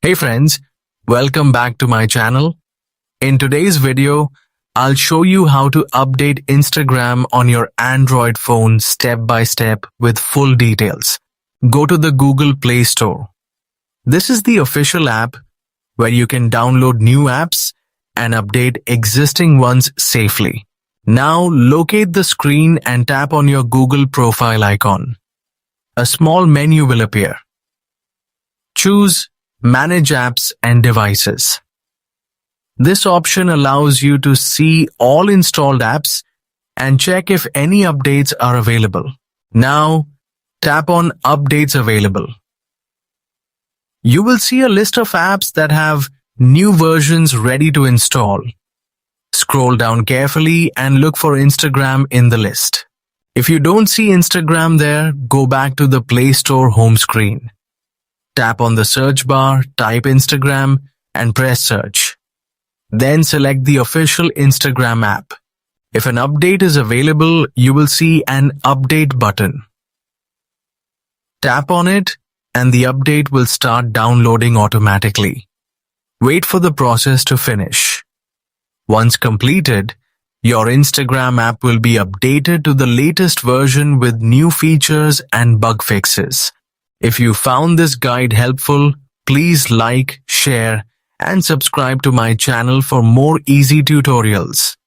Hey friends, welcome back to my channel. In today's video, I'll show you how to update Instagram on your Android phone step by step with full details. Go to the Google Play Store. This is the official app where you can download new apps and update existing ones safely. Now locate the screen and tap on your Google profile icon. A small menu will appear. Choose Manage Apps and Devices. This option allows you to see all installed apps and check if any updates are available. Now, tap on Updates Available. You will see a list of apps that have new versions ready to install. Scroll down carefully and look for Instagram in the list. If you don't see Instagram there, go back to the Play Store home screen. Tap on the search bar, type Instagram, and press search. Then select the official Instagram app. If an update is available, you will see an update button. Tap on it, and the update will start downloading automatically. Wait for the process to finish. Once completed, your Instagram app will be updated to the latest version with new features and bug fixes. If you found this guide helpful, please like, share, and subscribe to my channel for more easy tutorials.